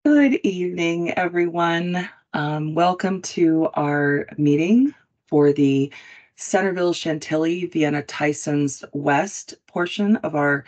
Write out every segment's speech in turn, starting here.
Good evening, everyone. Welcome to our meeting for the Centreville, Chantilly, Vienna, Tysons West portion of our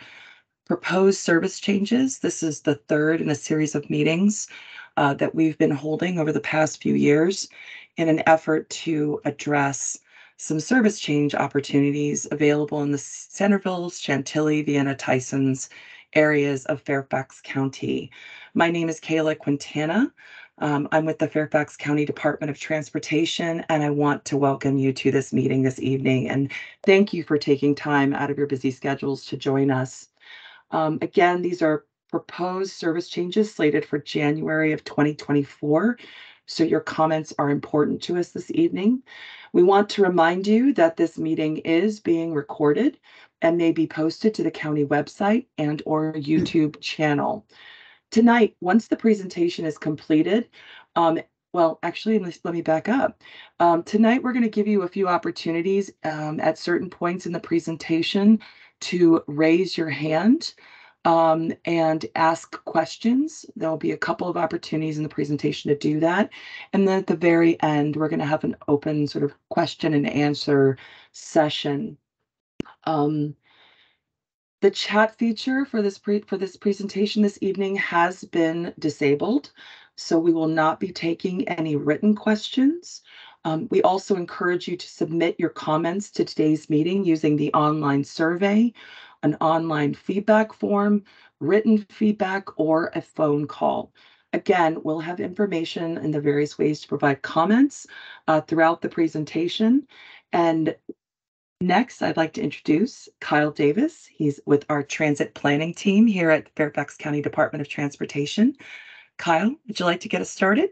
proposed service changes. This is the third in a series of meetings that we've been holding over the past few years in an effort to address some service change opportunities available in the Centreville, Chantilly, Vienna, Tysons areas of Fairfax County. My name is Kayla Quintana. I'm with the Fairfax County Department of Transportation, and I want to welcome you to this meeting this evening. And thank you for taking time out of your busy schedules to join us. Again, these are proposed service changes slated for January of 2024. So your comments are important to us this evening. We want to remind you that this meeting is being recorded and may be posted to the county website and/or YouTube channel. Tonight, once the presentation is completed, actually, let me back up. Tonight, we're going to give you a few opportunities at certain points in the presentation to raise your hand and ask questions. There'll be a couple of opportunities in the presentation to do that. And then at the very end, we're going to have an open sort of question and answer session. The chat feature for this presentation this evening has been disabled, so we will not be taking any written questions. We also encourage you to submit your comments to today's meeting using the online survey, an online feedback form, written feedback, or a phone call. Again, we'll have information in the various ways to provide comments throughout the presentation. And next, I'd like to introduce Kyle Davis. He's with our transit planning team here at Fairfax County Department of Transportation. Kyle, would you like to get us started?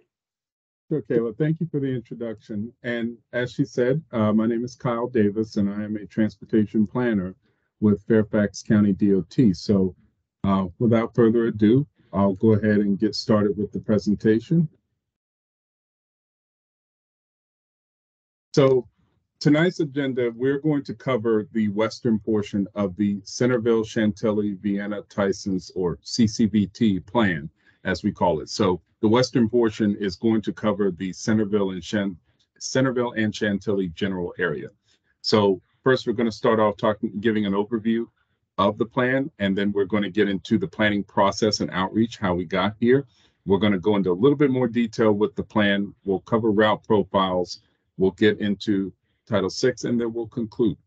Sure, Kayla. Thank you for the introduction. And as she said, my name is Kyle Davis, and I am a transportation planner with Fairfax County DOT. So without further ado, I'll go ahead and get started with the presentation. So tonight's agenda, we're going to cover the western portion of the Centreville, Chantilly, Vienna, Tysons, or CCVT plan, as we call it. So the western portion is going to cover the Centreville and Chantilly general area. So first, we're going to start off giving an overview of the plan, and then we're going to get into the planning process and outreach, how we got here. We're going to go into a little bit more detail with the plan. We'll cover route profiles. We'll get into Title VI, and then we'll conclude.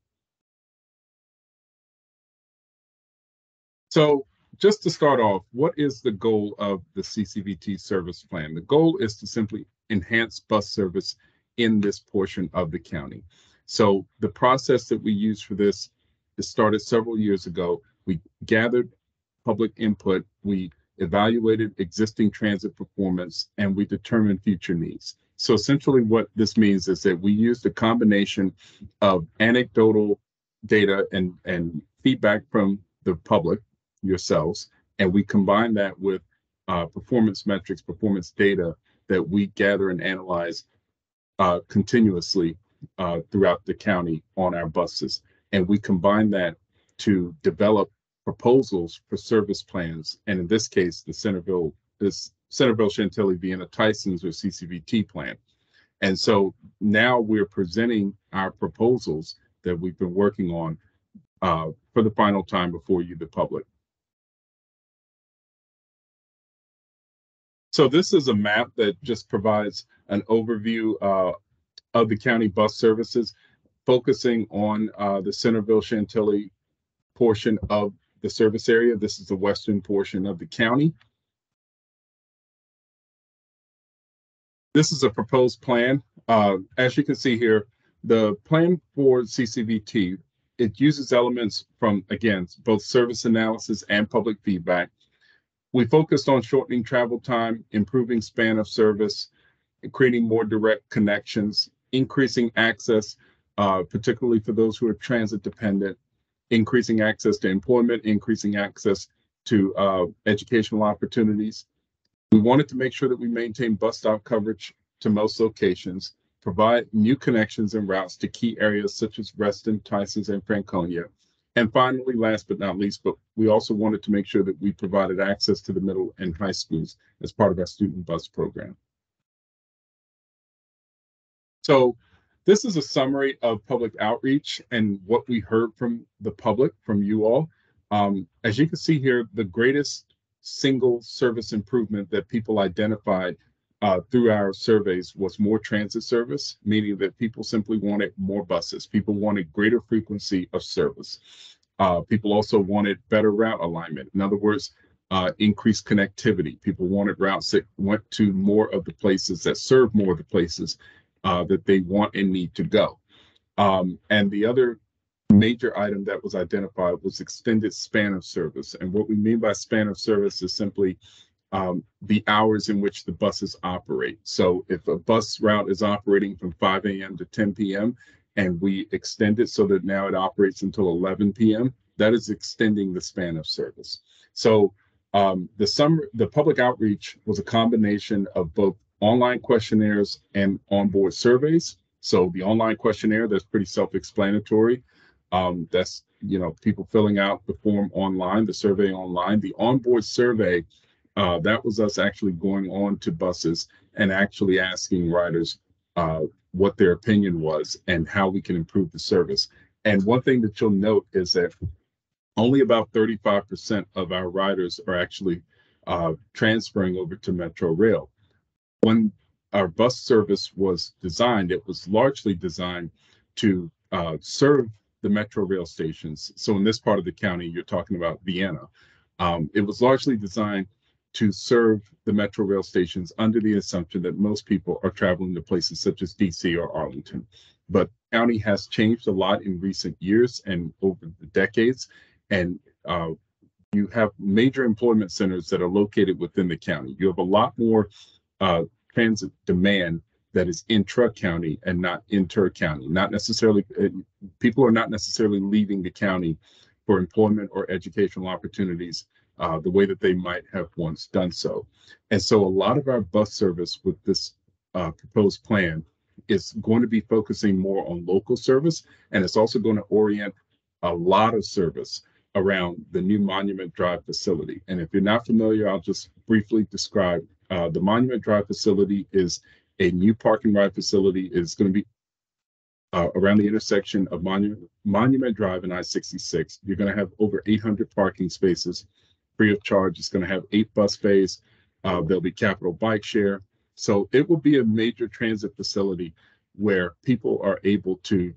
So just to start off, what is the goal of the CCVT service plan? The goal is to simply enhance bus service in this portion of the county. So the process that we use for this started several years ago. We gathered public input, we evaluated existing transit performance, and we determined future needs. So essentially what this means is that we used a combination of anecdotal data and feedback from the public, yourselves, and we combine that with performance metrics, performance data that we gather and analyze continuously throughout the county on our buses. And we combine that to develop proposals for service plans. And in this case, the Centreville, Chantilly, Vienna, Tysons, or CCVT plan. And so now we're presenting our proposals that we've been working on for the final time before you, the public. So this is a map that just provides an overview of the county bus services, focusing on the Centreville, Chantilly portion of the service area. This is the western portion of the county. This is a proposed plan. As you can see here, the plan for CCVT, it uses elements from, again, both service analysis and public feedback. We focused on shortening travel time, improving span of service, creating more direct connections, increasing access, particularly for those who are transit dependent, increasing access to employment, increasing access to educational opportunities. We wanted to make sure that we maintain bus stop coverage to most locations, provide new connections and routes to key areas such as Reston, Tysons, and Franconia, And finally, last but not least, but we also wanted to make sure that we provided access to the middle and high schools as part of our student bus program. So this is a summary of public outreach and what we heard from the public, from you all. As you can see here, the greatest single service improvement that people identified through our surveys was more transit service, meaning that people simply wanted more buses. People wanted greater frequency of service. People also wanted better route alignment. In other words, increased connectivity. People wanted routes that went to more of the places, that serve more of the places that they want and need to go. And the other major item that was identified was extended span of service. And what we mean by span of service is simply the hours in which the buses operate. So if a bus route is operating from 5 a.m. to 10 p.m. and we extend it so that now it operates until 11 p.m., that is extending the span of service. So the public outreach was a combination of both online questionnaires and onboard surveys. So the online questionnaire, that's pretty self-explanatory. That's, people filling out the form online, the survey online. The onboard survey, that was us actually going on to buses and actually asking riders what their opinion was and how we can improve the service. And one thing that you'll note is that only about 35% of our riders are actually transferring over to Metro Rail. When our bus service was designed, it was largely designed to serve the Metro Rail stations. So in this part of the county, you're talking about Vienna. It was largely designed to serve the Metro Rail stations under the assumption that most people are traveling to places such as DC or Arlington. But the county has changed a lot in recent years and over the decades. And you have major employment centers that are located within the county. You have a lot more transit demand that is intra-county and not inter-county. Not necessarily, people are not necessarily leaving the county for employment or educational opportunities the way that they might have once done so. And so a lot of our bus service with this proposed plan is going to be focusing more on local service, and it's also going to orient a lot of service around the new Monument Drive facility. And if you're not familiar, I'll just briefly describe. The Monument Drive facility is a new park and ride facility. It's going to be around the intersection of Monument Drive and I-66. You're going to have over 800 parking spaces free of charge. It's going to have 8 bus bays. There'll be Capital Bike Share. So it will be a major transit facility where people are able to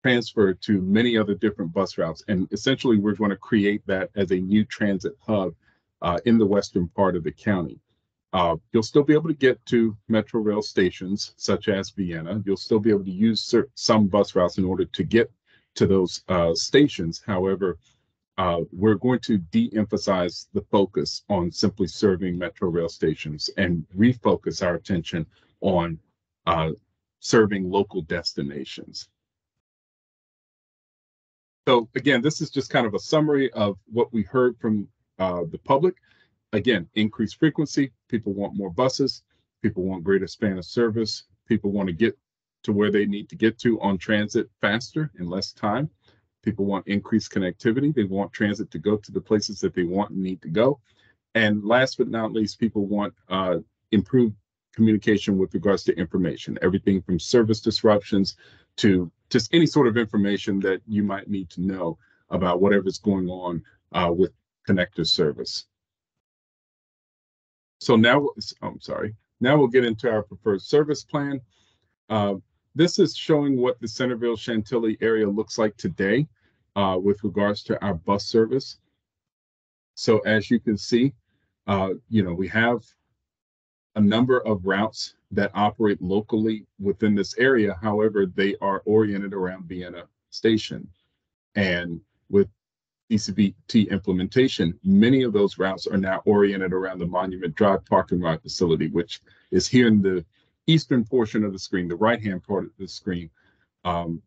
transfer to many other different bus routes. And essentially, we're going to create that as a new transit hub in the western part of the county. You'll still be able to get to Metro Rail stations such as Vienna. You'll still be able to use some bus routes in order to get to those stations. However, we're going to de-emphasize the focus on simply serving Metro Rail stations and refocus our attention on serving local destinations. So again, this is just kind of a summary of what we heard from the public. Again, increased frequency, people want more buses, people want greater span of service, people want to get to where they need to get to on transit faster in less time. People want increased connectivity. They want transit to go to the places that they want and need to go. And last but not least, people want improved communication with regards to information, everything from service disruptions to just any sort of information that you might need to know about whatever's going on with connector service. So now, now we'll get into our preferred service plan. This is showing what the Centreville Chantilly area looks like today with regards to our bus service. So as you can see, we have a number of routes that operate locally within this area. However, they are oriented around Vienna Station. And with CCVT implementation, many of those routes are now oriented around the Monument Drive Park and Ride facility, which is here in the eastern portion of the screen, the right-hand part of the screen. And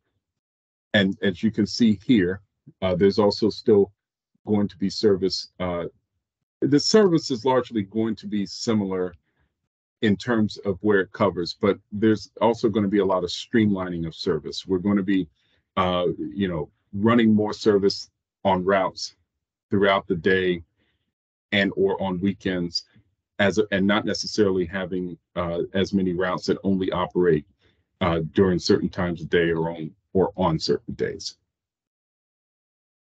as you can see here, there's also still going to be service. The service is largely going to be similar in terms of where it covers, but there's also going to be a lot of streamlining of service. We're going to be, running more service on routes throughout the day and or on weekends, and not necessarily having as many routes that only operate during certain times of day or on certain days.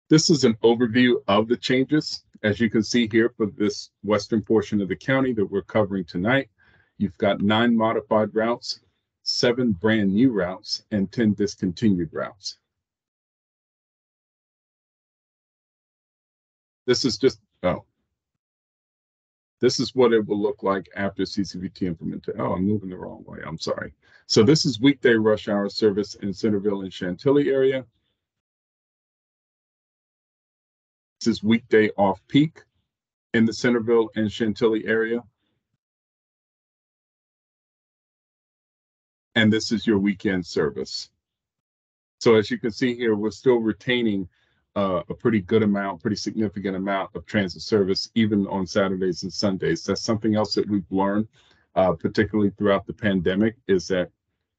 This is an overview of the changes. As you can see here for this western portion of the county that we're covering tonight, you've got 9 modified routes, 7 brand new routes, and 10 discontinued routes. This is just, this is what it will look like after CCVT implementation. Oh, I'm moving the wrong way. I'm sorry. So this is weekday rush hour service in Centreville and Chantilly area. This is weekday off-peak in the Centreville and Chantilly area. And this is your weekend service. So as you can see here, we're still retaining a pretty significant amount of transit service, even on Saturdays and Sundays. That's something else that we've learned, particularly throughout the pandemic, is that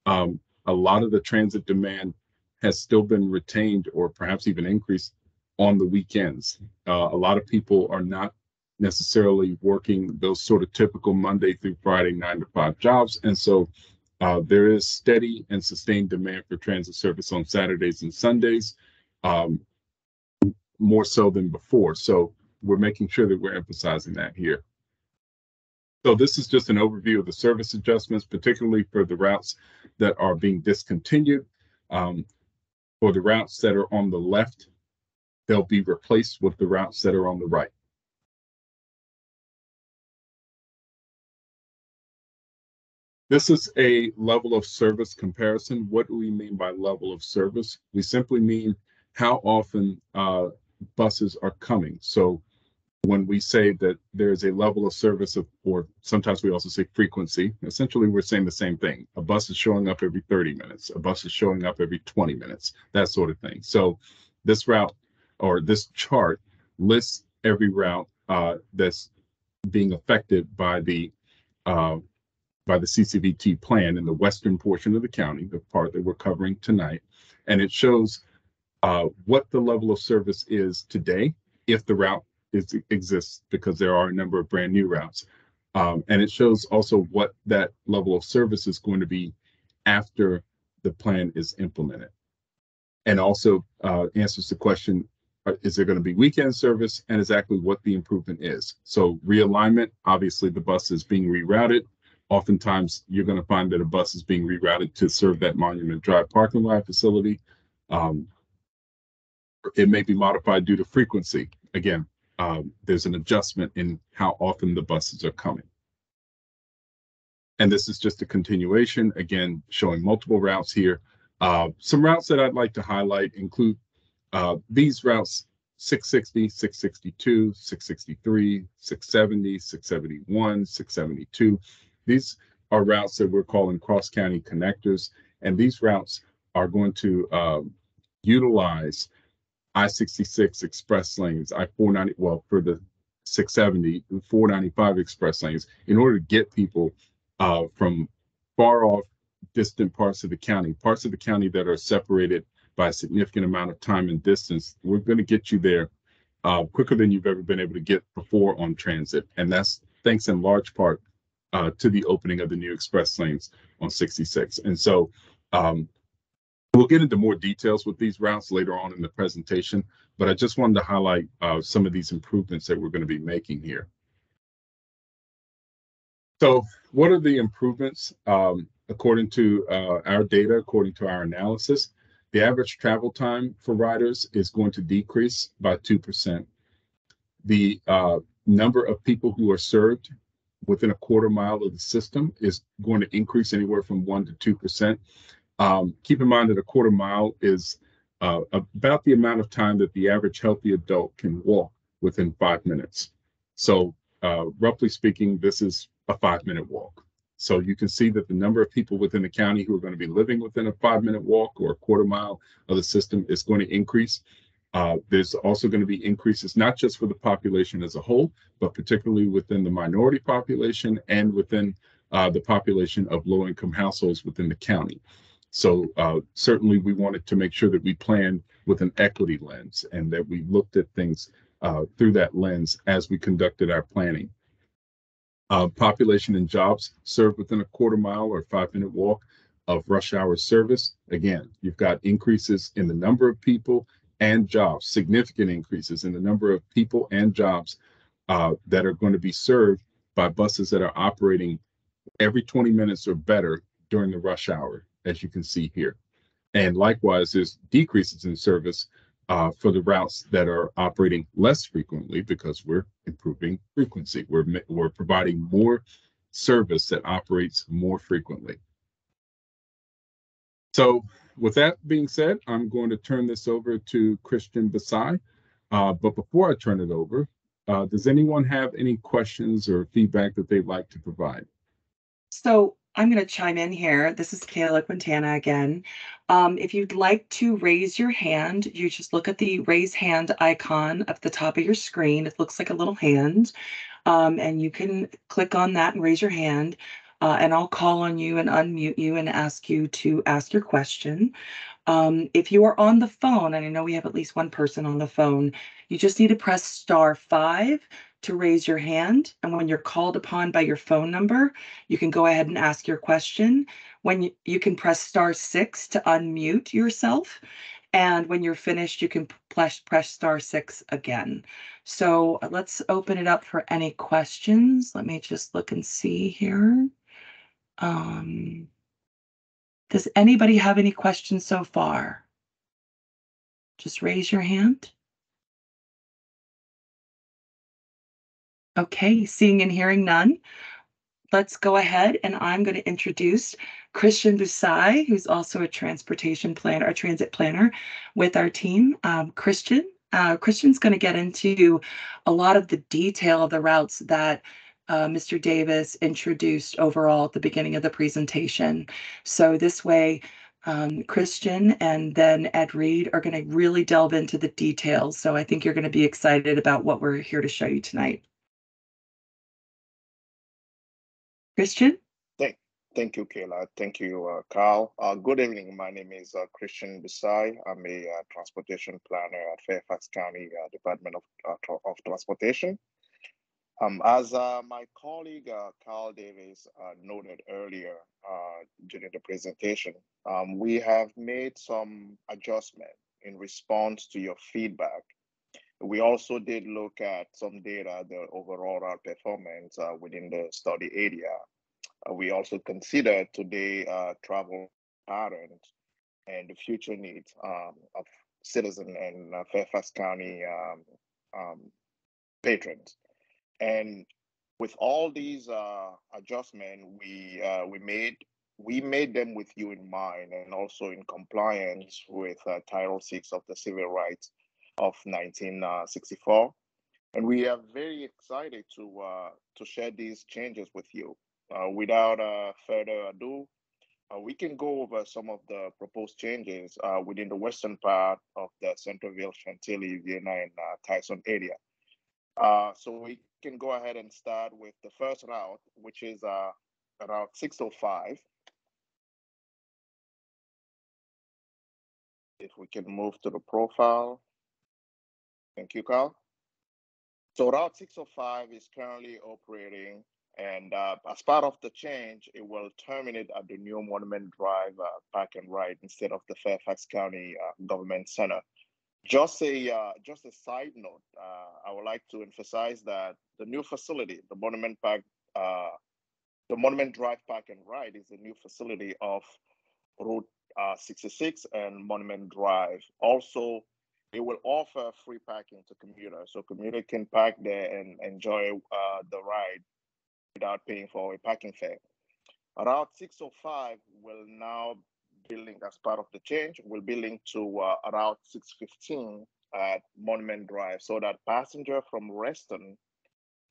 a lot of the transit demand has still been retained or perhaps even increased on the weekends. A lot of people are not necessarily working those sort of typical Monday through Friday 9-to-5 jobs. And so there is steady and sustained demand for transit service on Saturdays and Sundays, more so than before. So we're making sure that we're emphasizing that here. So this is just an overview of the service adjustments, particularly for the routes that are being discontinued. For the routes that are on the left, they'll be replaced with the routes that are on the right. This is a level of service comparison. What do we mean by level of service? We simply mean how often buses are coming. So when we say that there's a level of service or sometimes we also say frequency, essentially we're saying the same thing. A bus is showing up every 30 minutes. A bus is showing up every 20 minutes, that sort of thing. So this route or this chart lists every route that's being affected by the CCVT plan in the western portion of the county, the part that we're covering tonight. And it shows what the level of service is today, if the route exists, because there are a number of brand new routes. And it shows also what that level of service is going to be after the plan is implemented. And also answers the question, is there going to be weekend service, and exactly what the improvement is. So realignment, obviously the bus is being rerouted. Oftentimes you're going to find that a bus is being rerouted to serve that Monument Drive parking lot facility. It may be modified due to frequency. Again, there's an adjustment in how often the buses are coming. And this is just a continuation, again, showing multiple routes here. Some routes that I'd like to highlight include these routes: 660, 662, 663, 670, 671, 672. These are routes that we're calling cross-county connectors, and these routes are going to utilize I-66 express lanes, I-490, well, for the 670, 495 express lanes, in order to get people from far off, distant parts of the county that are separated by a significant amount of time and distance. We're going to get you there quicker than you've ever been able to get before on transit. And that's thanks in large part to the opening of the new express lanes on 66. And so we'll get into more details with these routes later on in the presentation, but I just wanted to highlight some of these improvements that we're going to be making here. So what are the improvements? According to our data, according to our analysis, the average travel time for riders is going to decrease by 2%. The number of people who are served within a quarter mile of the system is going to increase anywhere from 1% to 2%. Keep in mind that a quarter mile is about the amount of time that the average healthy adult can walk within 5 minutes. So roughly speaking, this is a 5-minute walk. So you can see that the number of people within the county who are going to be living within a 5-minute walk or a quarter mile of the system is going to increase. There's also going to be increases, not just for the population as a whole, but particularly within the minority population and within the population of low-income households within the county. So certainly we wanted to make sure that we planned with an equity lens and that we looked at things through that lens as we conducted our planning. Population and jobs served within a quarter mile or 5-minute walk of rush hour service. Again, you've got increases in the number of people and jobs, significant increases in the number of people and jobs that are going to be served by buses that are operating every 20 minutes or better during the rush hour, as you can see here. And likewise, there's decreases in service for the routes that are operating less frequently because we're improving frequency. We're providing more service that operates more frequently. So with that being said, I'm going to turn this over to Christian Basai. But before I turn it over, does anyone have any questions or feedback that they'd like to provide? So I'm going to chime in here. This is Kayla Quintana again. If you'd like to raise your hand, you just look at the raise hand icon at the top of your screen. It looks like a little hand, and you can click on that and raise your hand, and I'll call on you and unmute you and ask you to ask your question. If you are on the phone, and I know we have at least one person on the phone, you just need to press *5 to raise your hand. And when you're called upon by your phone number, you can go ahead and ask your question. When you can press *6 to unmute yourself. And when you're finished, you can press *6 again. So let's open it up for any questions. Let me just look and see here. Does anybody have any questions so far? Just raise your hand. Okay, seeing and hearing none. Let's go ahead and I'm going to introduce Christian Busai, who's also a transportation planner, a transit planner with our team. Christian's going to get into a lot of the detail of the routes that Mr. Davis introduced overall at the beginning of the presentation. So this way, Christian and then Ed Reed are going to really delve into the details. So I think you're going to be excited about what we're here to show you tonight. Christian? Thank you, Kayla. Thank you, Carl. Good evening. My name is Christian Bisai. I'm a transportation planner at Fairfax County Department of Transportation. As my colleague Carl Davis noted earlier during the presentation, we have made some adjustment in response to your feedback. We also did look at some data, the overall route performance within the study area. We also considered today travel patterns and the future needs of citizens and Fairfax County patrons. And with all these adjustments we made them with you in mind and also in compliance with Title VI of the Civil Rights of 1964. And we are very excited to share these changes with you. Without further ado, we can go over some of the proposed changes within the western part of the Centreville, Chantilly, Vienna, and Tysons area. So we can go ahead and start with the first route, which is Route 605. If we can move to the profile. Thank you, Carl. So Route 605 is currently operating, and as part of the change, it will terminate at the new Monument Drive Park and Ride instead of the Fairfax County Government Center. Just a side note, I would like to emphasize that the new facility, the Monument Drive Park and Ride, is a new facility of Route 66 and Monument Drive. Also, it will offer free parking to commuters, so commuters can park there and enjoy the ride without paying for a parking fare. Route 605 will now be linked as part of the change, will be linked to Route 615 at Monument Drive, so that passenger from Reston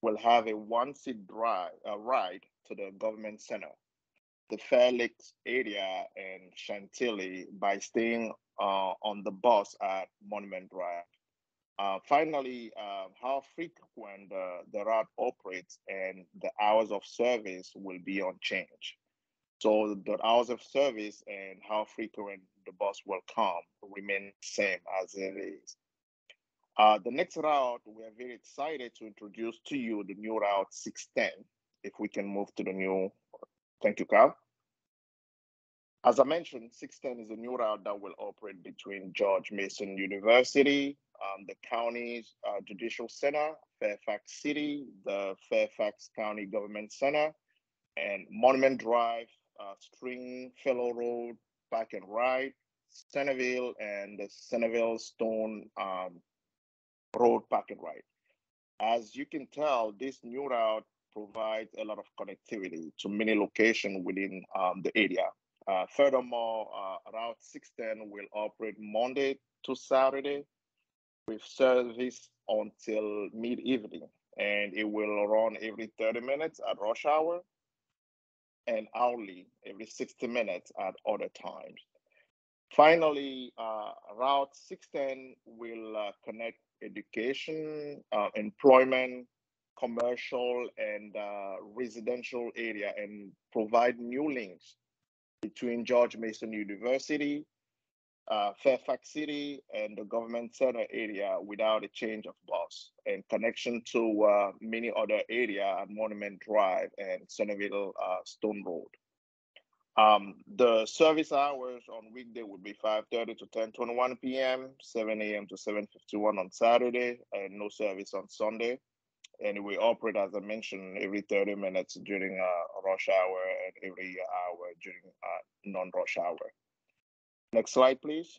will have a one-seat ride to the government center, the Fairfax area, and Chantilly by staying on the bus at Monument Drive. Finally, how frequent the route operates and the hours of service will be unchanged. So the hours of service and how frequent the bus will come remain the same as it is. The next route, we are very excited to introduce to you the new route 610. If we can move to the new, thank you, Carl. As I mentioned, 610 is a new route that will operate between George Mason University, the county's judicial center, Fairfax City, the Fairfax County Government Center, and Monument Drive, Stringfellow Road, Park and Ride, Centreville, and the Centreville Stone Road Park and Ride. As you can tell, this new route provides a lot of connectivity to many locations within the area. Furthermore, Route 610 will operate Monday to Saturday with service until mid-evening, and it will run every 30 minutes at rush hour and hourly every 60 minutes at other times. Finally, Route 610 will connect education, employment, commercial, and residential area and provide new links between George Mason University, Fairfax City, and the government center area without a change of bus and connection to many other areas at Monument Drive and Centreville Stone Road. The service hours on weekday would be 5:30 to 10:21 p.m., 7 a.m. to 7:51 on Saturday, and no service on Sunday. And we operate, as I mentioned, every 30 minutes during rush hour and every hour during non-rush hour. Next slide, please.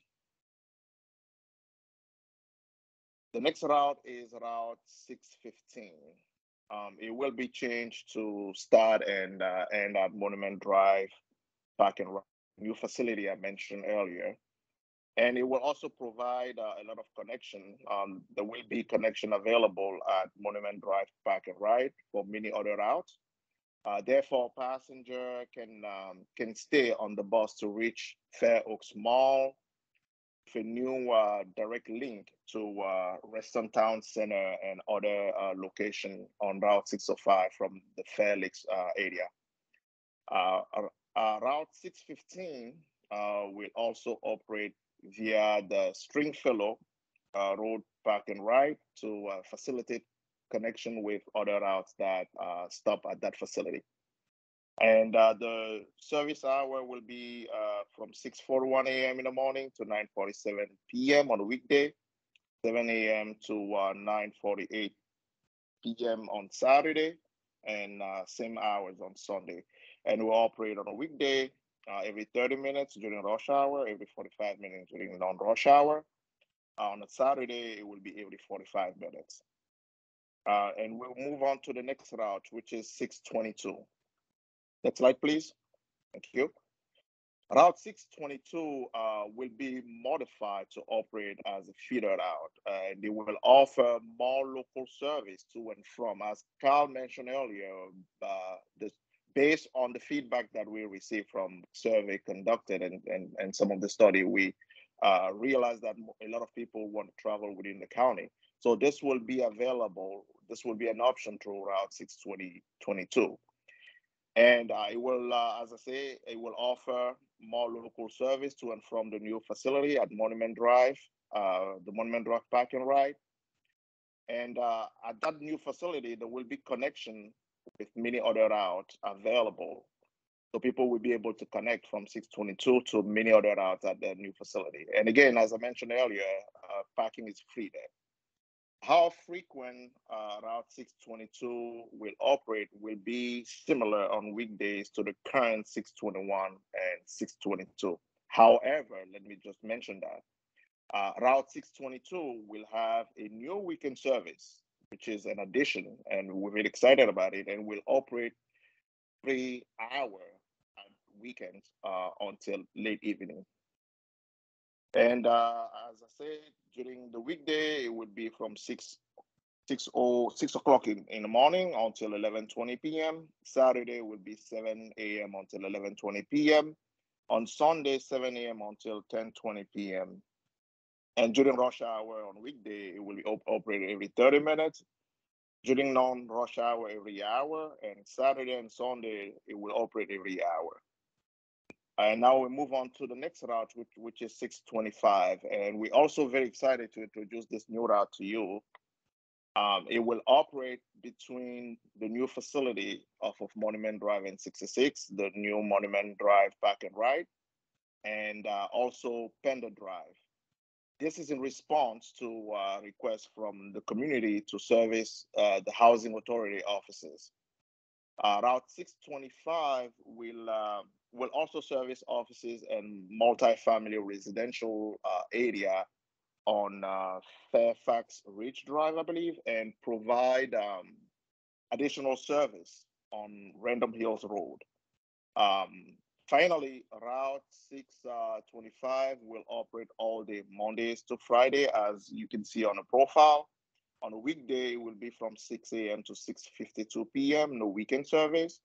The next route is Route 615. It will be changed to start and end at Monument Drive, Park and Ride, new facility I mentioned earlier. And it will also provide a lot of connection. There will be connection available at Monument Drive, Park and Ride for many other routes. Therefore, passenger can stay on the bus to reach Fair Oaks Mall with a new direct link to Reston Town Center and other location on Route 605 from the Fair Lakes area. Route 615 will also operate via the Stringfellow Road Park and Ride to facilitate connection with other routes that stop at that facility. And the service hour will be from 6:41 a.m. in the morning to 9:47 p.m. on a weekday, 7 a.m. to 9:48 p.m. on Saturday, and same hours on Sunday. And we'll operate on a weekday every 30 minutes during rush hour, every 45 minutes during non-rush hour. On a Saturday, it will be every 45 minutes. And we'll move on to the next route, which is 622. Next slide, please. Thank you. Route 622 will be modified to operate as a feeder route, and they will offer more local service to and from. As Carl mentioned earlier, based on the feedback that we received from survey conducted and some of the study, we realized that a lot of people want to travel within the county. So this will be available. This will be an option through Route 622. And it will, as I say, it will offer more local service to and from the new facility at Monument Drive, the Monument Drive Park and Ride. And at that new facility, there will be connection with many other routes available. So people will be able to connect from 622 to many other routes at the new facility. And again, as I mentioned earlier, parking is free there. How frequent Route 622 will operate will be similar on weekdays to the current 621 and 622. However, let me just mention that Route 622 will have a new weekend service, which is an addition, and we're really excited about it, and will operate 3 hours at weekends until late evening. And as I said, during the weekday, it would be from 6 o'clock in the morning until 11:20 p.m. Saturday would be 7 a.m. until 11:20 p.m. On Sunday, 7 a.m. until 10:20 p.m. And during rush hour on weekday, it will be operated every 30 minutes. During non-rush hour, every hour. And Saturday and Sunday, it will operate every hour. And now we move on to the next route, which is 625. And we're also very excited to introduce this new route to you. It will operate between the new facility off of Monument Drive and 66, the new Monument Drive Park and Ride, and also Pender Drive. This is in response to requests from the community to service the Housing Authority offices. Route 625 will also service offices and multifamily residential area on Fairfax Ridge Drive, I believe, and provide additional service on Random Hills Road. Finally, Route 625 will operate all day Mondays to Friday, as you can see on the profile. On a weekday, it will be from 6 a.m. to 6:52 p.m., no weekend service,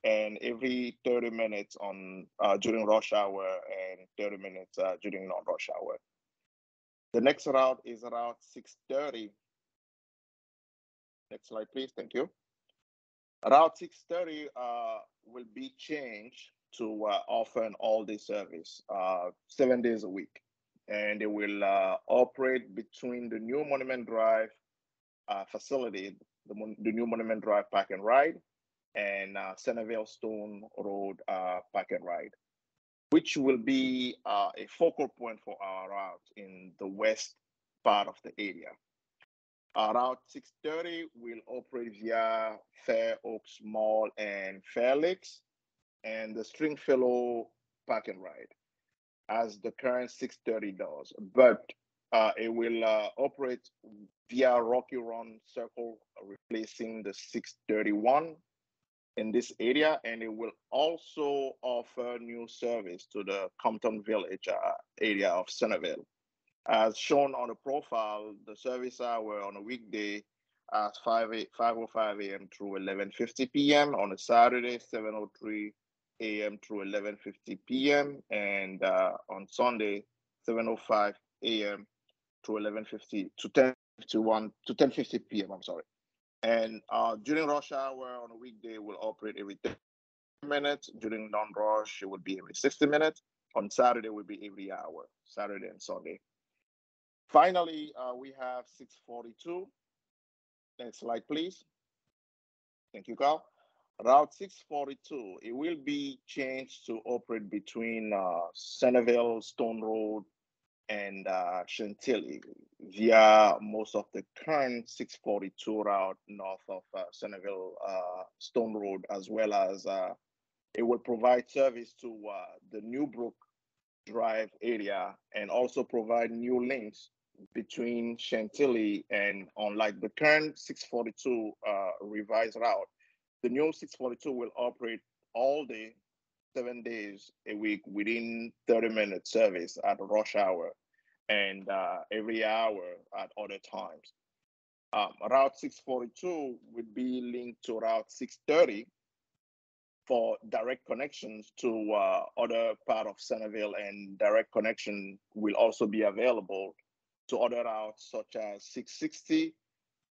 and every 30 minutes on during rush hour and 30 minutes during non-rush hour. The next route is Route 630. Next slide, please. Thank you. Route 630 will be changed to offer an all-day service, 7 days a week. And it will operate between the new Monument Drive facility, the new Monument Drive Park and Ride, and Centreville Stone Road Park and Ride, which will be a focal point for our route in the west part of the area. Route 630 will operate via Fair Oaks Mall and Fair Lakes, and the Stringfellow Park and Ride, as the current 630 does. But it will operate via Rocky Run Circle, replacing the 631 in this area, and it will also offer new service to the Compton Village area of Centreville. As shown on the profile, the service hour on a weekday at 5:05 a.m. through 11:50 p.m. On a Saturday, 7:03 a.m. through 11:50 p.m. and on Sunday, 7:05 a.m. to 11:50 to 10:50 p.m. I'm sorry. And during rush hour on a weekday, will operate every 30 minutes. During non-rush, it would be every 60 minutes. On Saturday, it would be every hour, Saturday and Sunday. Finally, we have 642. Next slide, please. Thank you, Carl. Route 642, it will be changed to operate between Centreville, Stone Road, and Chantilly via most of the current 642 route north of Centreville Stone Road, as well as it will provide service to the Newbrook Drive area and also provide new links between Chantilly and, unlike the current 642 revised route, the new 642 will operate all day, 7 days a week within 30-minute service at rush hour and every hour at other times. Route 642 would be linked to Route 630 for direct connections to other part of Centreville, and direct connection will also be available to other routes such as 660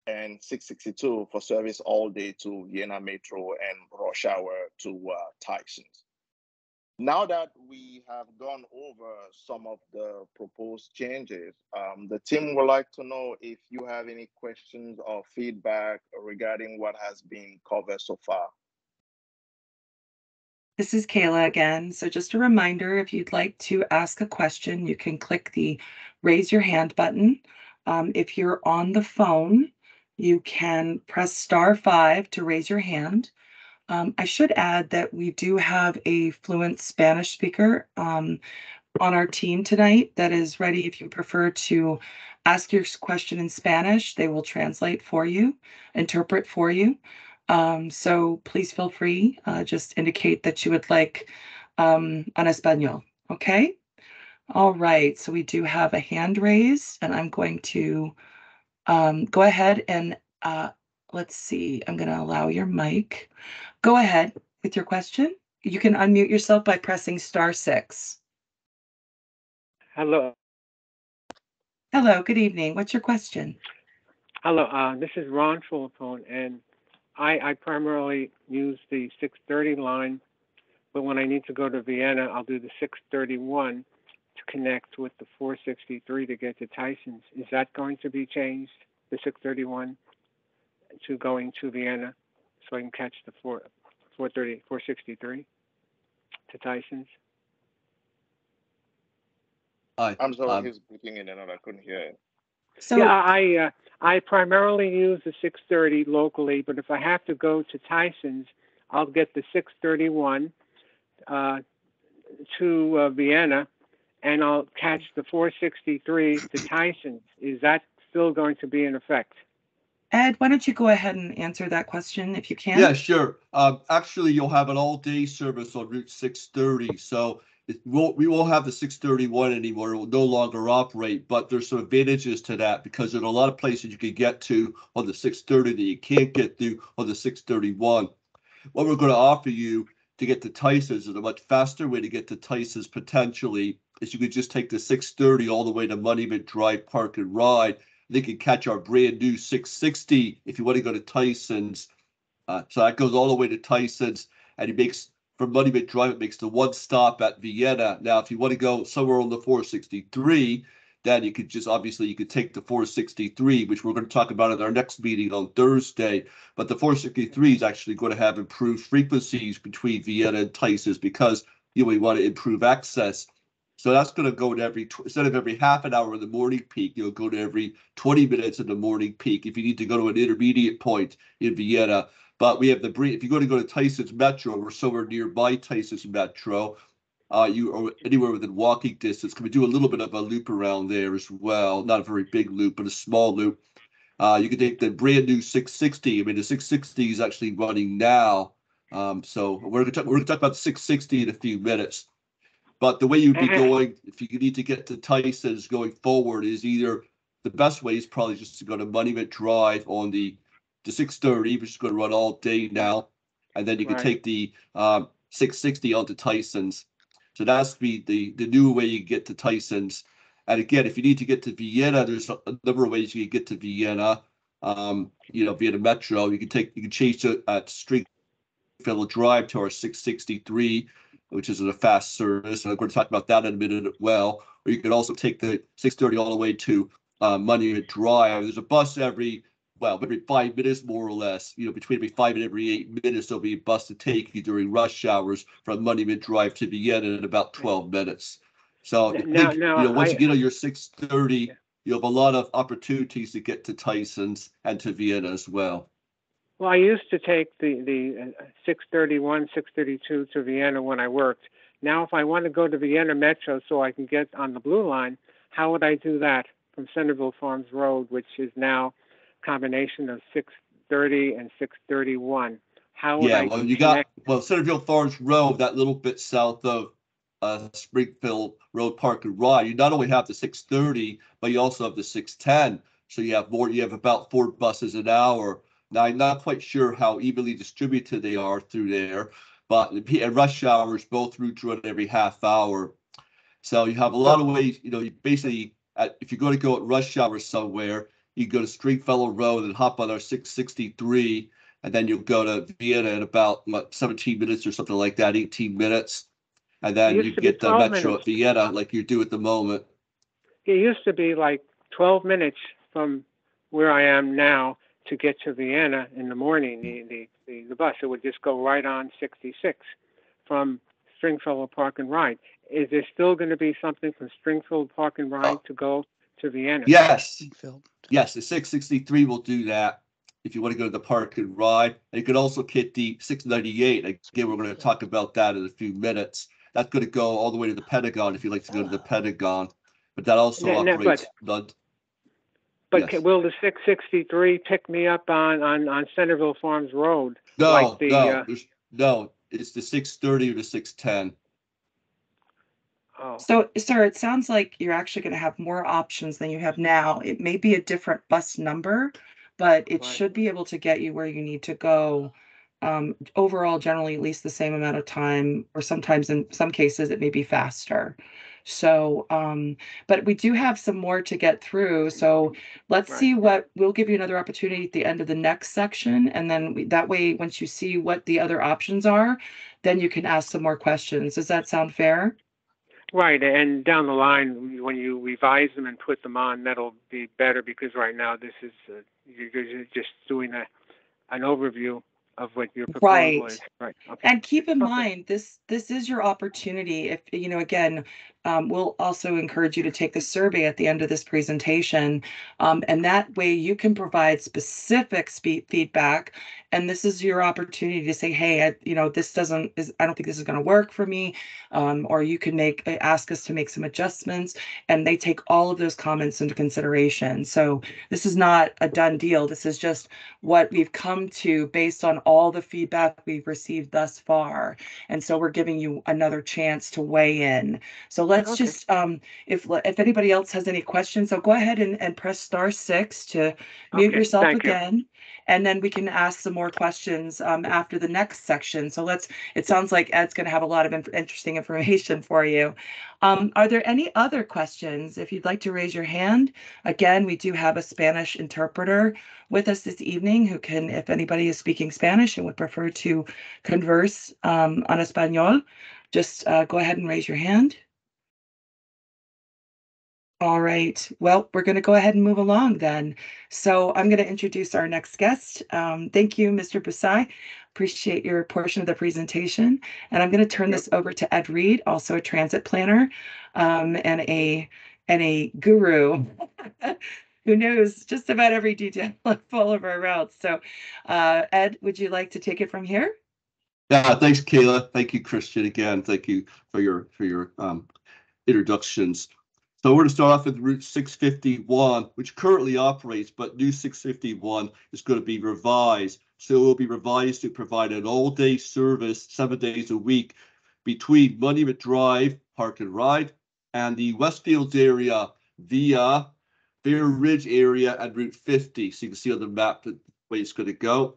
and 662 for service all day to Vienna Metro and rush hour to Tysons. Now that we have gone over some of the proposed changes, the team would like to know if you have any questions or feedback regarding what has been covered so far. This is Kayla again. So just a reminder, if you'd like to ask a question, you can click the raise your hand button. If you're on the phone, you can press *5 to raise your hand. I should add that we do have a fluent Spanish speaker on our team tonight that is ready. If you prefer to ask your question in Spanish, they will translate for you, interpret for you. So please feel free, just indicate that you would like en español, okay? All right, so we do have a hand raised, and I'm going to go ahead and let's see, I'm gonna allow your mic. Go ahead with your question. You can unmute yourself by pressing *6. Hello. Hello, good evening. What's your question? Hello, this is Ron Fulton, and I primarily use the 630 line but when I need to go to Vienna, I'll do the 631 to connect with the 463 to get to Tysons. Is that going to be changed, the 631, to going to Vienna, so I can catch the 463 to Tysons? I'm sorry, he's breaking in and out. I couldn't hear it. So Yeah, I primarily use the 630 locally, but if I have to go to Tysons, I'll get the 631 to Vienna, and I'll catch the 463 to Tysons. Is that still going to be in effect? Ed, why don't you go ahead and answer that question if you can? Yeah, sure. Actually, you'll have an all-day service on Route 630, so we won't have the 631 anymore. It will no longer operate, but there's some advantages to that because there's a lot of places you can get to on the 630 that you can't get to on the 631. What we're going to offer you to get to Tysons is a much faster way to get to Tysons potentially is you could just take the 630 all the way to Monument Drive Park and Ride. They can catch our brand new 660 if you want to go to Tysons. So that goes all the way to Tysons, and it makes from Monument Drive, it makes the one stop at Vienna. Now, if you want to go somewhere on the 463, then you could just obviously you could take the 463, which we're going to talk about in our next meeting on Thursday. But the 463 is actually going to have improved frequencies between Vienna and Tysons because we want to improve access. So that's going to go to instead of every half an hour in the morning peak, you'll go to every 20 minutes in the morning peak if you need to go to an intermediate point in Vienna. But we have if you're going to go to Tysons Metro, we're somewhere nearby Tysons Metro. You are anywhere within walking distance. Can we do a little bit of a loop around there as well? Not a very big loop, but a small loop. You can take the brand new 660. I mean, the 660 is actually running now. So we're going to talk about the 660 in a few minutes. But the way you'd be going, if you need to get to Tysons going forward, is either the best way is probably just to go to Monument Drive on the 630, which is going to run all day now, and then you can take the 660 onto Tysons. So that's the new way you get to Tysons. And again, if you need to get to Vienna, there's a number of ways you can get to Vienna. Vienna Metro. You can change to at Stringfellow Drive to our 663, which is a fast service. And I'm going to talk about that in a minute as well. Or you can also take the 630 all the way to Monument Drive. There's a bus every 5 minutes, more or less, between every 5 and every 8 minutes, there'll be a bus to take you during rush hours from Monument Drive to Vienna in about 12 minutes. So once you get on your 630, you have a lot of opportunities to get to Tysons and to Vienna as well. Well, I used to take the 631, 632 to Vienna when I worked. Now, if I want to go to Vienna Metro so I can get on the Blue Line, how would I do that from Centreville Farms Road, which is now combination of 630 and 631? How would I connect? Centreville Farms Road, that little bit south of Springfield Road Park and Ride, you not only have the 630, but you also have the 610. So you have about 4 buses an hour. Now, I'm not quite sure how evenly distributed they are through there, but at rush hours, both routes run every half hour. So you have a lot of ways, basically, if you're going to go at rush hour somewhere, you go to Stringfellow Road and hop on our 663, and then you'll go to Vienna in about 17 minutes or something like that, 18 minutes. And then you get the Metro at Vienna like you do at the moment. It used to be like 12 minutes from where I am now to get to Vienna in the morning, the bus. It would just go right on 66 from Stringfellow Park and Ride. Is there still going to be something from Stringfield Park and Ride to go to Vienna? Yes. Yes, the 663 will do that if you want to go to the Park and Ride. And you can also get the 698. Again, we're going to talk about that in a few minutes. That's going to go all the way to the Pentagon if you'd like to go to the Pentagon. But that also operates. But yes. Will the 663 pick me up on Centreville Farms Road? No, no, it's the 630 or the 610. Oh. So, sir, it sounds like you're actually going to have more options than you have now. It may be a different bus number, but it should be able to get you where you need to go. Overall, generally, at least the same amount of time, or sometimes in some cases, it may be faster. So, but we do have some more to get through. So let's see we'll give you another opportunity at the end of the next section. And then that way, once you see what the other options are, then you can ask some more questions. Does that sound fair? Right, and down the line, when you revise them and put them on, that'll be better, because right now this is you're just doing an overview of what your proposal is. Right. Okay. And keep in mind, this is your opportunity. If again, we'll also encourage you to take the survey at the end of this presentation, and that way you can provide specific feedback. And this is your opportunity to say, hey, I don't think this is going to work for me, or you can ask us to make some adjustments, and they take all of those comments into consideration. So this is not a done deal. This is just what we've come to based on all the feedback we've received thus far. And so we're giving you another chance to weigh in. So let's just, if anybody else has any questions, so go ahead and press *6 to mute yourself again. And then we can ask some more questions after the next section. So it sounds like Ed's going to have a lot of interesting information for you. Are there any other questions? If you'd like to raise your hand, again, we do have a Spanish interpreter with us this evening who can, if anybody is speaking Spanish and would prefer to converse en español, just go ahead and raise your hand. All right. Well, we're going to go ahead and move along then. So I'm going to introduce our next guest. Thank you, Mr. Busai. Appreciate your portion of the presentation. And I'm going to turn this over to Ed Reed, also a transit planner and a guru who knows just about every detail of all of our routes. So Ed, would you like to take it from here? Yeah, thanks, Kayla. Thank you, Christian. Again, thank you for your introductions. So we're going to start off with Route 651, which currently operates, but new 651 is going to be revised. So it will be revised to provide an all-day service, 7 days a week, between Monument Drive, Park and Ride, and the Westfields area via Fair Ridge area and Route 50. So you can see on the map the way it's going to go.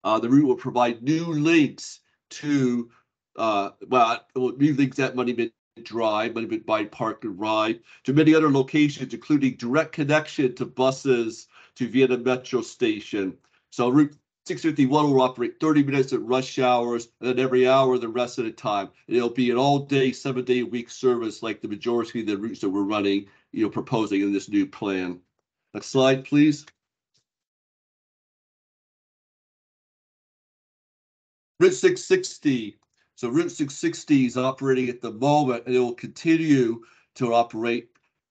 The route will provide new links to, new links at Monument Drive, Monument by Park and Ride, to many other locations, including direct connection to buses to Vienna Metro Station. So Route 651 will operate 30 minutes at rush hours, and then every hour the rest of the time. And it'll be an all-day, 7-day-a-week service like the majority of the routes that we're running, proposing in this new plan. Next slide, please. Route 660. So Route 660 is operating at the moment, and it will continue to operate.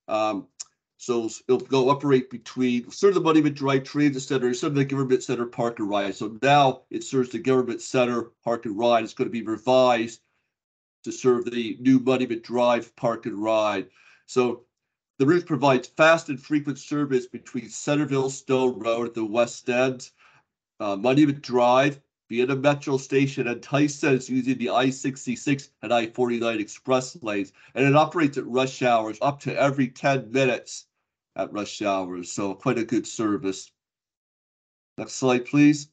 So it'll operate between the Monument Drive Transit Center, the Government Center, Park and Ride. So now it serves the Government Center, Park and Ride. It's going to be revised to serve the new Monument Drive, Park and Ride. So the route provides fast and frequent service between Centreville, Stone Road at the west end, Monument Drive, Vienna Metro Station, and Tysons using the I-66 and I-49 express lanes. And it operates at rush hours up to every 10 minutes at rush hours. So quite a good service. Next slide, please.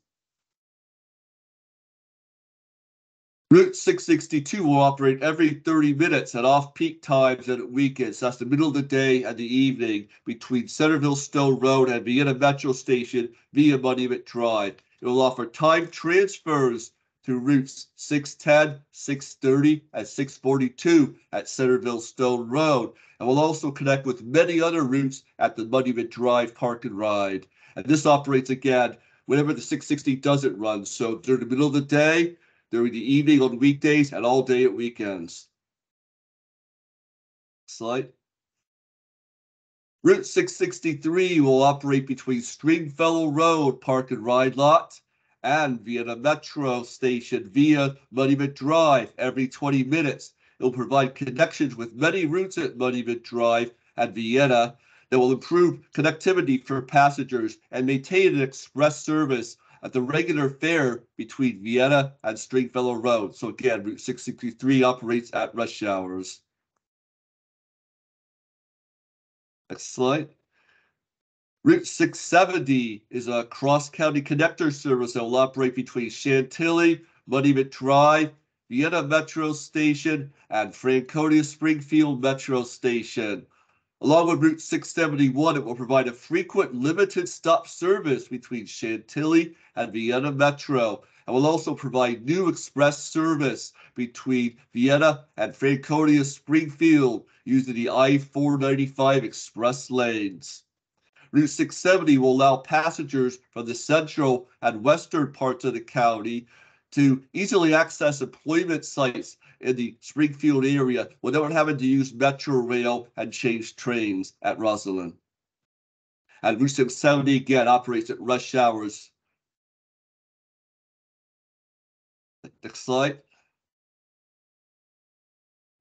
Route 662 will operate every 30 minutes at off-peak times and at weekends. That's the middle of the day and the evening between Centreville, Stone Road, and Vienna Metro Station via Monument Drive. It will offer time transfers to routes 610, 630, and 642 at Centreville, Stone Road, and will also connect with many other routes at the Monument Drive, Park and Ride. And this operates again whenever the 660 doesn't run. So during the middle of the day, during the evening on weekdays, and all day at weekends. Slide. Route 663 will operate between Stringfellow Road, Park and Ride Lot, and Vienna Metro Station via Monument Drive every 20 minutes. It will provide connections with many routes at Monument Drive and Vienna that will improve connectivity for passengers and maintain an express service at the regular fare between Vienna and Stringfellow Road. So again, Route 663 operates at rush hours. Next slide. Route 670 is a cross-county connector service that will operate between Chantilly, Monument Drive, Vienna Metro Station, and Franconia Springfield Metro Station. Along with Route 671, it will provide a frequent limited stop service between Chantilly and Vienna Metro, and will also provide new express service between Vienna and Franconia Springfield using the I-495 express lanes. Route 670 will allow passengers from the central and western parts of the county to easily access employment sites in the Springfield area without having to use Metro Rail and change trains at Roslyn. And Route 670 again operates at rush hours. Next slide.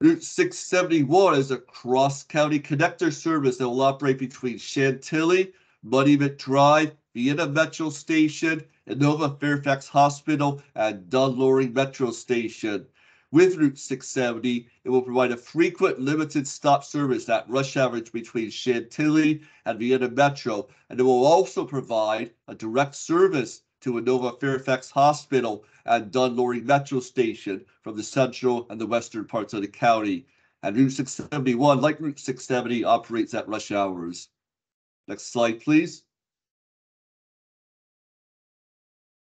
Route 671 is a cross-county connector service that will operate between Chantilly, Monument Drive, Vienna Metro Station, Inova Fairfax Hospital, and Dunloring Metro Station. With Route 670, it will provide a frequent limited stop service at rush hours between Chantilly and Vienna Metro, and it will also provide a direct service to Inova Fairfax Hospital and Dunloring Metro Station from the central and the western parts of the county. And Route 671, like Route 670, operates at rush hours. Next slide, please.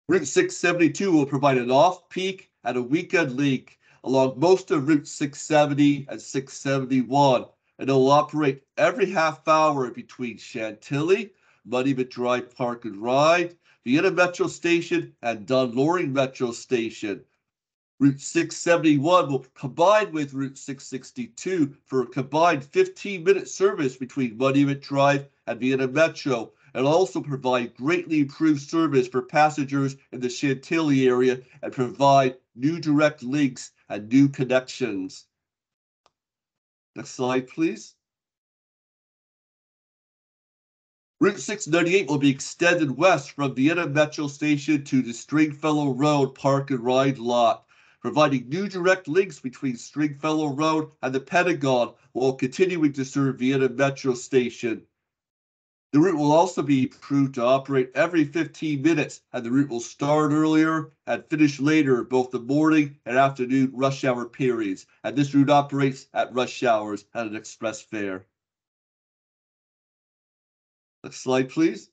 Route 672 will provide an off-peak and a weekend link along most of Route 670 and 671, and it will operate every half hour between Chantilly, Monument Drive Park and Ride, Vienna Metro Station, and Dunloring Metro Station. Route 671 will combine with Route 662 for a combined 15-minute service between Monument Drive and Vienna Metro, and also provide greatly improved service for passengers in the Chantilly area and provide new direct links and new connections. Next slide, please. Route 698 will be extended west from Vienna Metro Station to the Stringfellow Road Park and Ride lot, providing new direct links between Stringfellow Road and the Pentagon while continuing to serve Vienna Metro Station. The route will also be improved to operate every 15 minutes, and the route will start earlier and finish later, both the morning and afternoon rush hour periods. And this route operates at rush hours at an express fare. Next slide, please.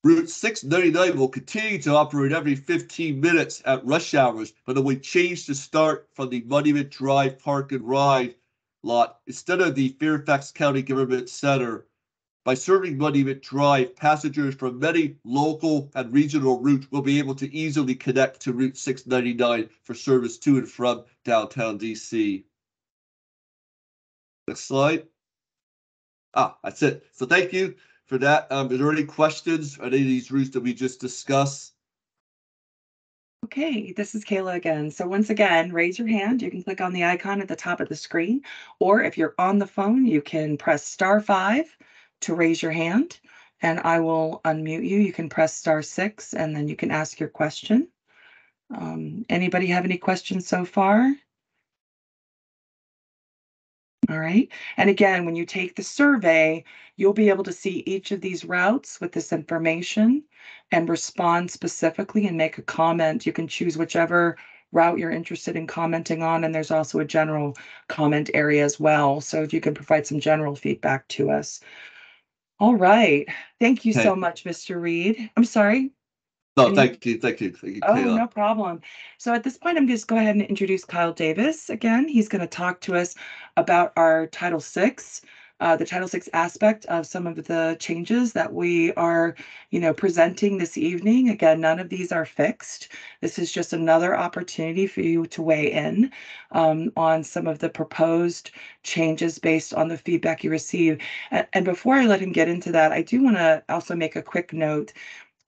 Route 699 will continue to operate every 15 minutes at rush hours, but it will change to start from the Monument Drive Park and Ride lot instead of the Fairfax County Government Center. By serving Monument Drive, passengers from many local and regional routes will be able to easily connect to Route 699 for service to and from downtown DC. Next slide. That's it. So thank you for that. Is there any questions on any of these routes that we just discussed? Okay, this is Kayla again. So once again, raise your hand. You can click on the icon at the top of the screen, or if you're on the phone, you can press *5 to raise your hand, and I will unmute you. You can press *6, and then you can ask your question. Anybody have any questions so far? All right. And again, when you take the survey, you'll be able to see each of these routes with this information and respond specifically and make a comment. You can choose whichever route you're interested in commenting on, and there's also a general comment area as well. So if you can provide some general feedback to us. All right. Thank you so much, Mr. Reed. I'm sorry. No, thank you, Kayla. Oh, no problem. So at this point, I'm just go ahead and introduce Kyle Davis again. He's going to talk to us about our Title VI, the Title VI aspect of some of the changes that we are, presenting this evening. Again, none of these are fixed. This is just another opportunity for you to weigh in on some of the proposed changes based on the feedback you receive. And before I let him get into that, I do want to also make a quick note.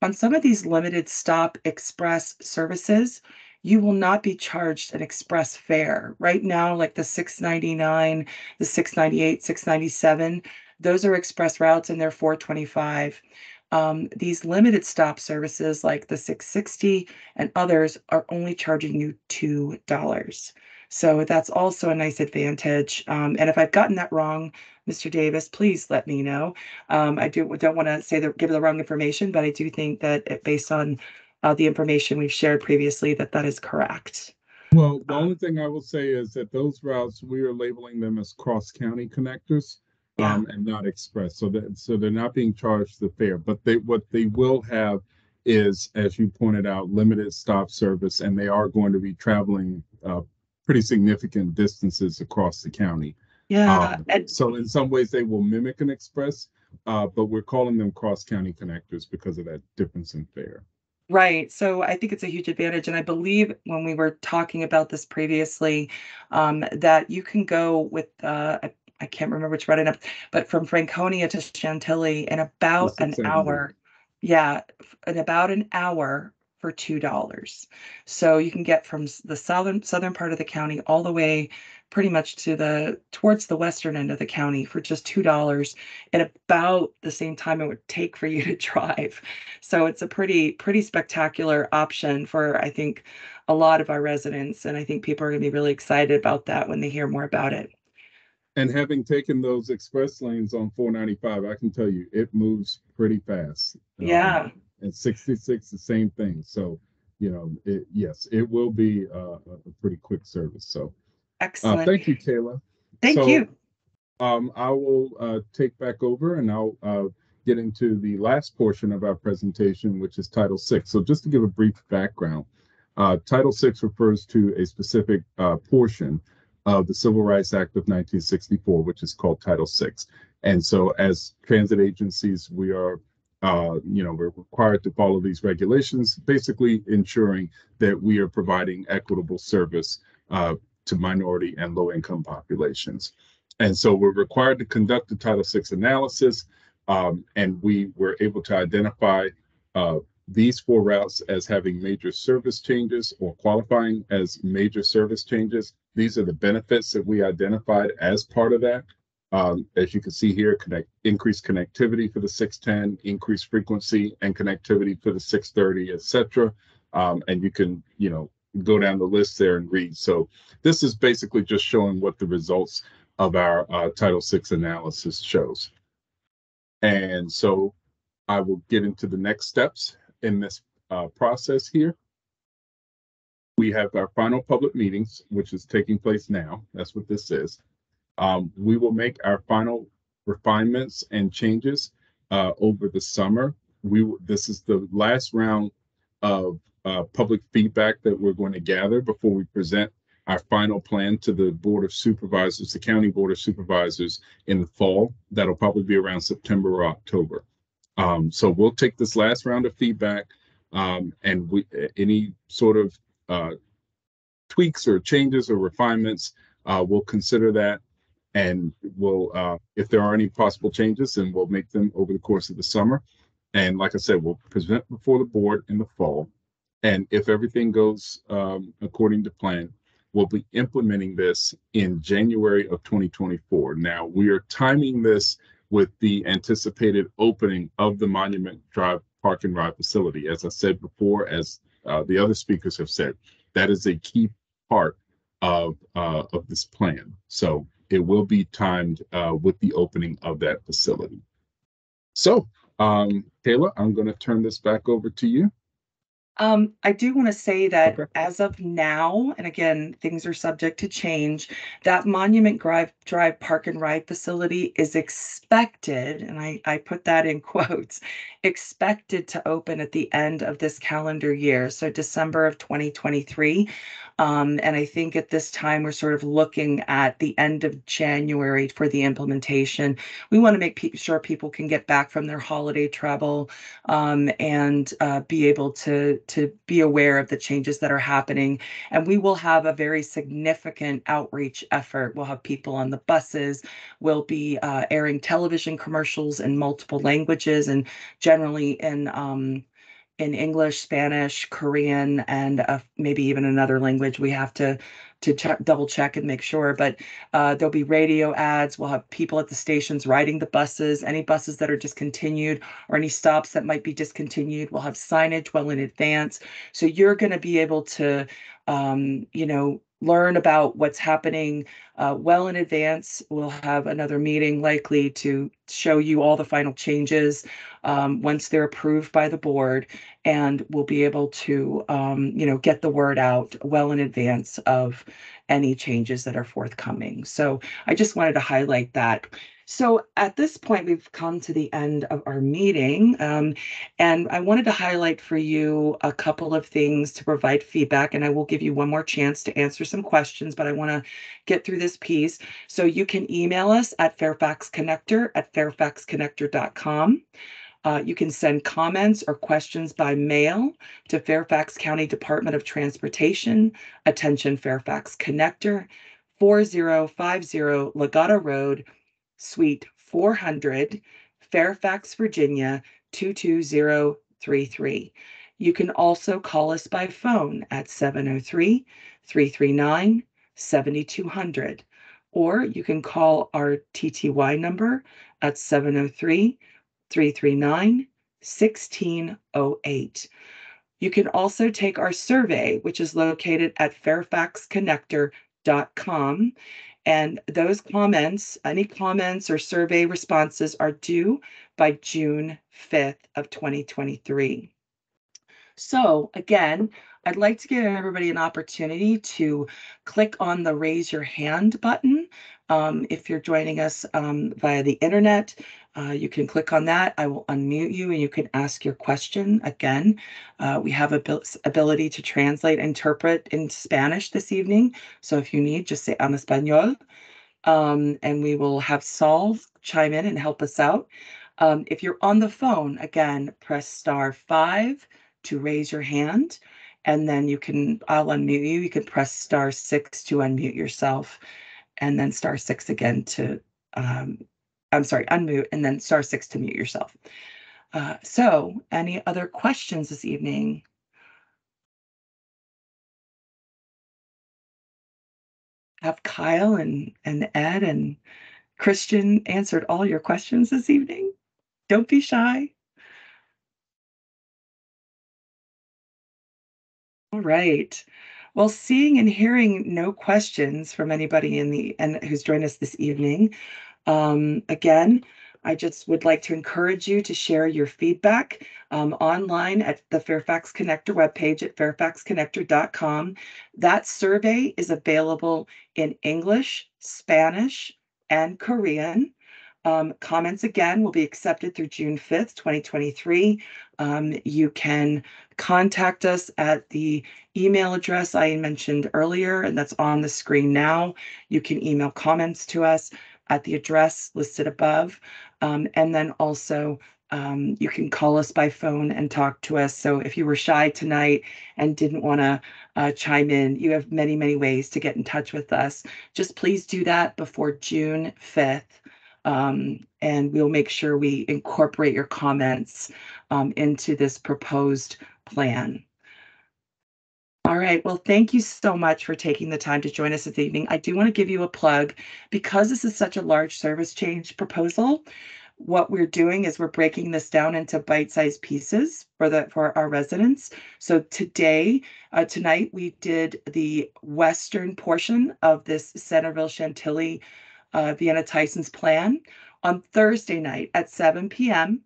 On some of these limited stop express services, you will not be charged an express fare. Right now, like the 699, the 698, 697, those are express routes and they're $4.25. These limited stop services like the 660 and others are only charging you $2. So that's also a nice advantage. And if I've gotten that wrong, Mr. Davis, please let me know. I don't want to give the wrong information, but I do think that based on the information we've shared previously, that is correct. Well, the only thing I will say is that those routes, we are labeling them as cross-county connectors, Yeah. and not express. So they're not being charged the fare, but what they will have is, as you pointed out, limited stop service, and they are going to be traveling pretty significant distances across the county. Yeah. So in some ways they will mimic an express, but we're calling them cross-county connectors because of that difference in fare. Right. So I think it's a huge advantage. And I believe when we were talking about this previously, that you can go with, I can't remember which route it up, but from Franconia to Chantilly in about an 670. hour. Yeah, in about an hour for $2. So you can get from the southern part of the county all the way pretty much towards the western end of the county for just $2 at about the same time it would take for you to drive. So it's a pretty spectacular option for, I think, a lot of our residents, and I think people are going to be really excited about that when they hear more about it. And having taken those express lanes on 495, I can tell you it moves pretty fast. Yeah. And 66, the same thing. So, yes, it will be a pretty quick service. So, Excellent. thank you, Kayla. Thank you. I will take back over, and I'll get into the last portion of our presentation, which is Title VI. So just to give a brief background, Title VI refers to a specific portion of the Civil Rights Act of 1964, which is called Title VI. And so as transit agencies, we are, we're required to follow these regulations, basically ensuring that we are providing equitable service to minority and low-income populations. And so we're required to conduct the Title VI analysis, and we were able to identify these 4 routes as having major service changes or qualifying as major service changes. These are the benefits that we identified as part of that. As you can see here, increased connectivity for the 610, increased frequency and connectivity for the 630, et cetera. And you can, go down the list there and read. So this is basically just showing what the results of our Title VI analysis shows. And so I will get into the next steps in this process here. We have our final public meetings, which is taking place now. That's what this is. We will make our final refinements and changes over the summer. This is the last round of public feedback that we're going to gather before we present our final plan to the Board of Supervisors, the County Board of Supervisors in the fall. That'll probably be around September or October. So we'll take this last round of feedback, and any sort of tweaks or changes or refinements, we'll consider that, and we'll, if there are any possible changes, then we'll make them over the course of the summer. And like I said, we'll present before the board in the fall. And if everything goes according to plan, we'll be implementing this in January of 2024. Now, we are timing this with the anticipated opening of the Monument Drive Park and Ride facility. As I said before, as the other speakers have said, that is a key part of this plan. So it will be timed with the opening of that facility. So, Kayla, I'm going to turn this back over to you. I do want to say that Okay. as of now, and again, things are subject to change, that Monument Drive Park and Ride facility is expected, and I put that in quotes, expected to open at the end of this calendar year, so December of 2023. And I think at this time, we're sort of looking at the end of January for the implementation. We want to make sure people can get back from their holiday travel, and be able to be aware of the changes that are happening. And we will have a very significant outreach effort. We'll have people on the buses. We'll be airing television commercials in multiple languages, and generally in English, Spanish, Korean, and maybe even another language. We have to double check and make sure. But there'll be radio ads. We'll have people at the stations riding the buses. Any buses that are discontinued or any stops that might be discontinued, we'll have signage well in advance. So you're going to be able to, learn about what's happening well in advance. We'll have another meeting likely to show you all the final changes once they're approved by the board, and we'll be able to, get the word out well in advance of any changes that are forthcoming. So I just wanted to highlight that. So at this point, we've come to the end of our meeting, and I wanted to highlight for you a couple of things to provide feedback, and I will give you one more chance to answer some questions, but I want to get through this piece. So you can email us at fairfaxconnector@fairfaxconnector.com. You can send comments or questions by mail to Fairfax County Department of Transportation, attention Fairfax Connector, 4050 Legato Road, Suite 400, Fairfax, Virginia 22033. You can also call us by phone at 703-339-7200, or you can call our TTY number at 703-339-1608. You can also take our survey, which is located at fairfaxconnector.com. And those comments, any comments or survey responses are due by June 5th of 2023. So again, I'd like to give everybody an opportunity to click on the raise your hand button. If you're joining us via the internet, you can click on that. I will unmute you and you can ask your question. Again, we have ability to translate, interpret in Spanish this evening. So if you need, just say en español, and we will have Saul chime in and help us out. If you're on the phone, again, press *5 to raise your hand, and then I'll unmute you. You can press *6 to unmute yourself, and then *6 again to, unmute, and then *6 to mute yourself. So any other questions this evening? Have Kyle and Ed and Christian answered all your questions this evening? Don't be shy. All right. Well, seeing and hearing no questions from anybody who's joined us this evening, again, I just would like to encourage you to share your feedback online at the Fairfax Connector webpage at fairfaxconnector.com. That survey is available in English, Spanish, and Korean. Comments again will be accepted through June 5th, 2023. You can contact us at the email address I mentioned earlier, and that's on the screen now. You can email comments to us at the address listed above. And then also you can call us by phone and talk to us. So if you were shy tonight and didn't want to chime in, you have many, many ways to get in touch with us. Just please do that before June 5th. And we'll make sure we incorporate your comments into this proposed plan. All right, well, thank you so much for taking the time to join us this evening. I do want to give you a plug. Because this is such a large service change proposal, what we're doing is we're breaking this down into bite-sized pieces for our residents. So tonight, we did the western portion of this Centreville Chantilly Vienna Tysons plan. On Thursday night at 7 p.m.,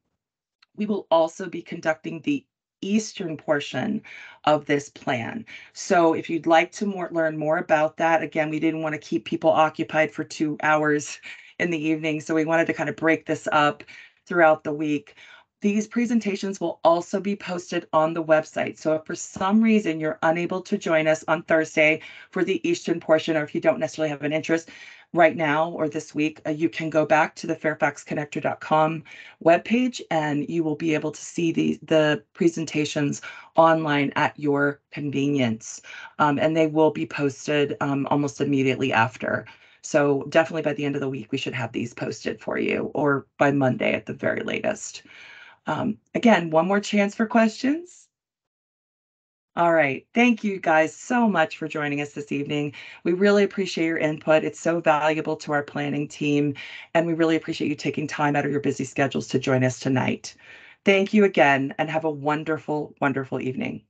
we will also be conducting the eastern portion of this plan. So if you'd like to learn more about that, again, we didn't want to keep people occupied for 2 hours in the evening, so we wanted to kind of break this up throughout the week. These presentations will also be posted on the website. So if for some reason you're unable to join us on Thursday for the eastern portion, or if you don't necessarily have an interest right now or this week, you can go back to the fairfaxconnector.com webpage and you will be able to see the presentations online at your convenience. And they will be posted almost immediately after. So definitely by the end of the week, we should have these posted for you, or by Monday at the very latest. Again, one more chance for questions. All right. Thank you guys so much for joining us this evening. We really appreciate your input. It's so valuable to our planning team, and we really appreciate you taking time out of your busy schedules to join us tonight. Thank you again, and have a wonderful, wonderful evening.